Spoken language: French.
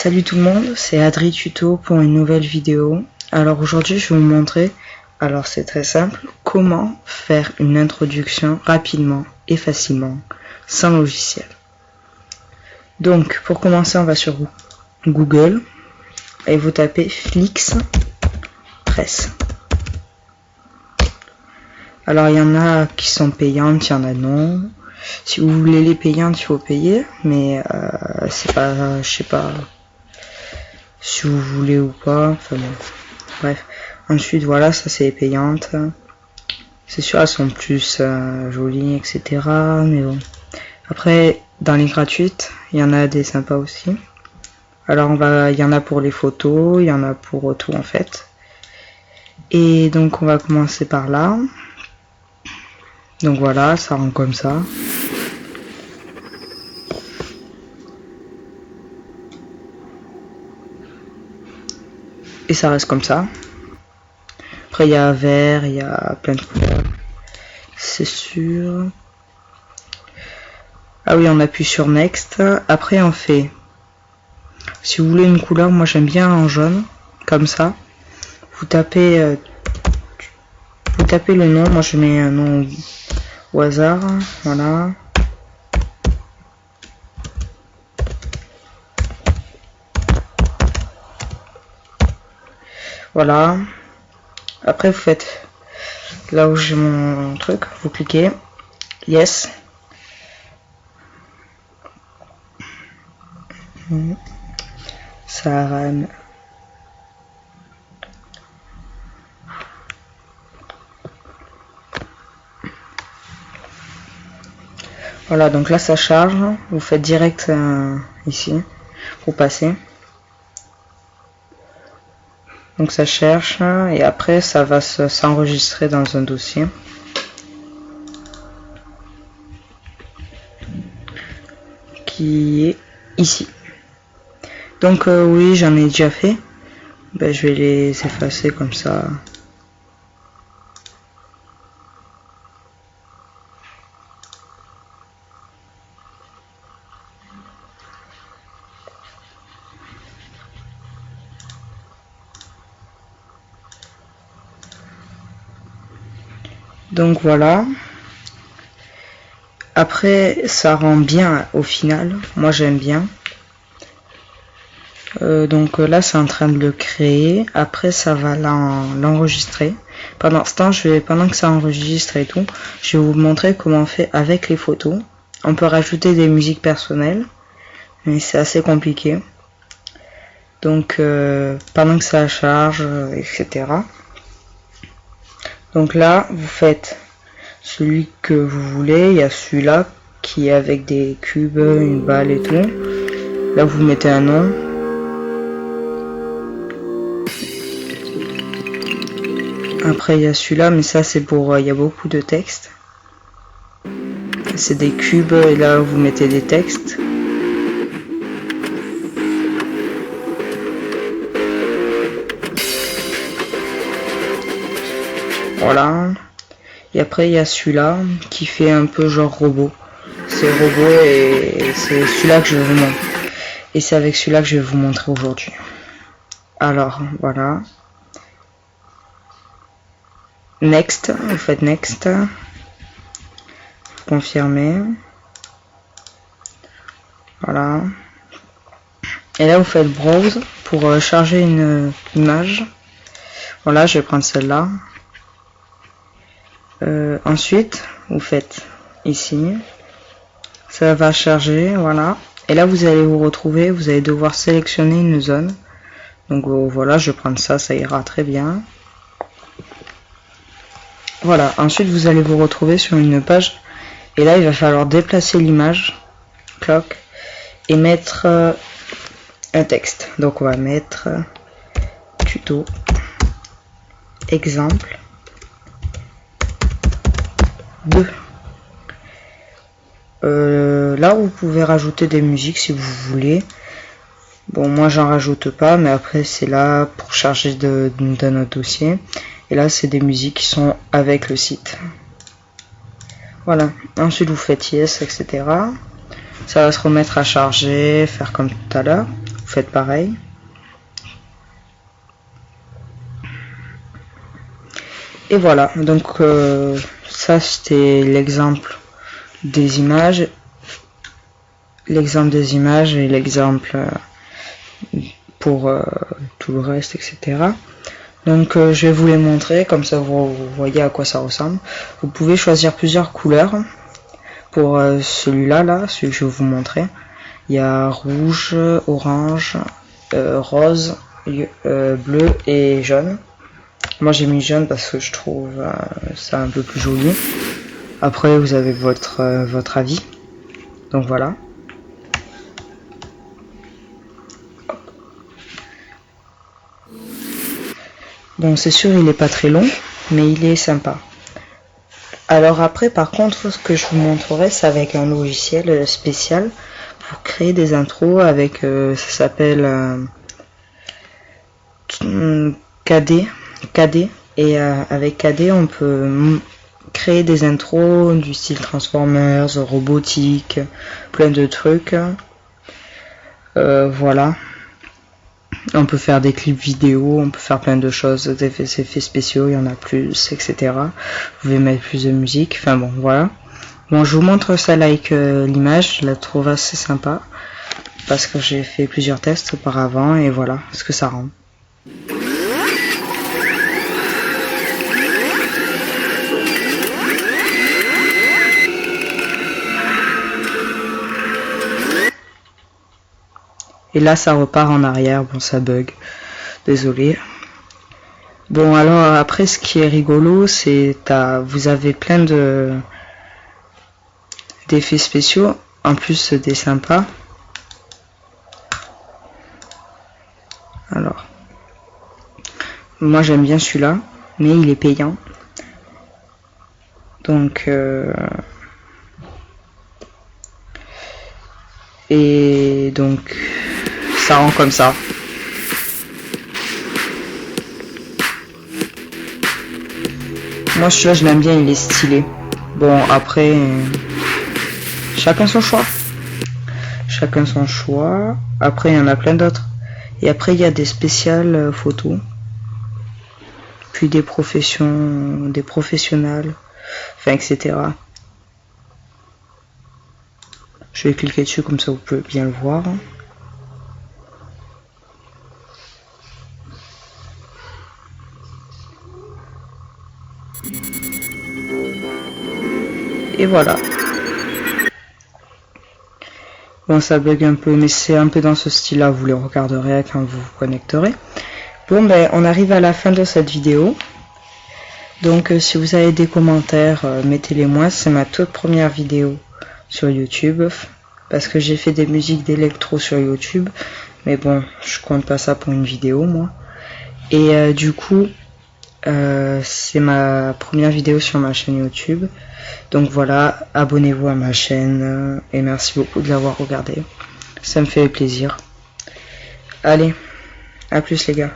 Salut tout le monde, c'est Adri Tuto pour une nouvelle vidéo. Alors aujourd'hui je vais vous montrer, alors c'est très simple, comment faire une introduction rapidement et facilement sans logiciel. Donc pour commencer on va sur Google et vous tapez Flix Press. Alors il y en a qui sont payantes, il y en a non. Si vous voulez les payantes, il faut payer, mais c'est pas, je sais pas si vous voulez ou pas. Enfin bon, bref. Ensuite voilà, ça c'est les payantes. C'est sûr elles sont plus jolies, etc. Mais bon. Après dans les gratuites, il y en a des sympas aussi. Alors il y en a pour les photos, il y en a pour tout en fait. Et donc on va commencer par là. Donc voilà, ça rend comme ça. Et ça reste comme ça. Après il y a vert, il y a plein de couleurs. C'est sûr. Ah oui, on appuie sur Next. Après on fait, si vous voulez une couleur, moi j'aime bien en jaune, comme ça. Vous tapez le nom, moi je mets un nom au hasard, voilà. Voilà. Après vous faites là où j'ai mon truc, vous cliquez Yes. Ça rame. Voilà, donc là ça charge, vous faites direct ici pour passer. Donc ça cherche et après ça va s'enregistrer dans un dossier. Qui est ici. Donc oui, j'en ai déjà fait. Ben, je vais les effacer comme ça. Donc voilà. Après, ça rend bien au final. Moi, j'aime bien. Donc là, c'est en train de le créer. Après, ça va l'enregistrer. Pendant ce temps, pendant que ça enregistre et tout, je vais vous montrer comment on fait avec les photos. On peut rajouter des musiques personnelles, mais c'est assez compliqué. Donc, pendant que ça charge, etc. Donc là, vous faites celui que vous voulez. Il y a celui-là qui est avec des cubes, une balle et tout. Là, vous mettez un nom. Après, il y a celui-là, mais ça, c'est pour... il y a beaucoup de textes. C'est des cubes, et là, vous mettez des textes. Voilà. Et après il y a celui-là qui fait un peu genre robot. C'est robot et c'est celui-là que je vais vous montrer. Et c'est avec celui-là que je vais vous montrer aujourd'hui. Alors voilà. Next, vous faites Next. Confirmer. Voilà. Et là vous faites Browse pour charger une image. Voilà, je vais prendre celle-là. Ensuite, vous faites ici, ça va charger, voilà. Et là, vous allez vous retrouver, vous allez devoir sélectionner une zone. Donc voilà, je vais prendre ça, ça ira très bien. Voilà, ensuite vous allez vous retrouver sur une page. Et là, il va falloir déplacer l'image, clock, et mettre un texte. Donc on va mettre tuto, exemple. 2. Là vous pouvez rajouter des musiques si vous voulez. Bon, moi j'en rajoute pas, mais après c'est là pour charger de notre dossier. Et là c'est des musiques qui sont avec le site. Voilà, ensuite vous faites yes, etc. Ça va se remettre à charger, faire comme tout à l'heure. Vous faites pareil. Et voilà, donc ça c'était l'exemple des images, et l'exemple pour tout le reste, etc. Donc je vais vous les montrer, comme ça vous voyez à quoi ça ressemble. Vous pouvez choisir plusieurs couleurs. Pour celui-là, celui que je vais vous montrer, il y a rouge, orange, rose, bleu et jaune. Moi j'ai mis jaune parce que je trouve ça un peu plus joli. Après vous avez votre avis. Donc voilà. Bon, c'est sûr il est pas très long, mais il est sympa. Alors après, par contre, ce que je vous montrerai, c'est avec un logiciel spécial pour créer des intros avec, ça s'appelle KD. Et avec KD, on peut créer des intros du style Transformers, robotique, plein de trucs. Voilà. On peut faire des clips vidéo, on peut faire plein de choses, des effets spéciaux, il y en a plus, etc. Vous pouvez mettre plus de musique, enfin bon, voilà. Bon, je vous montre ça avec l'image, je la trouve assez sympa, parce que j'ai fait plusieurs tests auparavant, et voilà ce que ça rend. Et là ça repart en arrière, bon ça bug, désolé. Bon alors après ce qui est rigolo c'est vous avez plein d'effets spéciaux, en plus des sympas. Alors moi j'aime bien celui-là, mais il est payant. Donc et donc ça rend comme ça. Moi celui-là je l'aime bien, il est stylé. Bon après chacun son choix. Chacun son choix. Après il y en a plein d'autres. Et après il y a des spéciales photos. Puis des professionnels. Enfin etc. Je vais cliquer dessus comme ça vous pouvez bien le voir. Et voilà. Bon ça bug un peu, mais c'est un peu dans ce style là, vous les regarderez quand vous vous connecterez. Bon ben on arrive à la fin de cette vidéo. Donc si vous avez des commentaires, mettez-les moi, c'est ma toute première vidéo sur YouTube. Parce que j'ai fait des musiques d'électro sur YouTube. Mais bon, je compte pas ça pour une vidéo moi. Et du coup, c'est ma première vidéo sur ma chaîne YouTube. Donc voilà, abonnez-vous à ma chaîne et merci beaucoup de l'avoir regardé. Ça me fait plaisir. Allez, à plus les gars.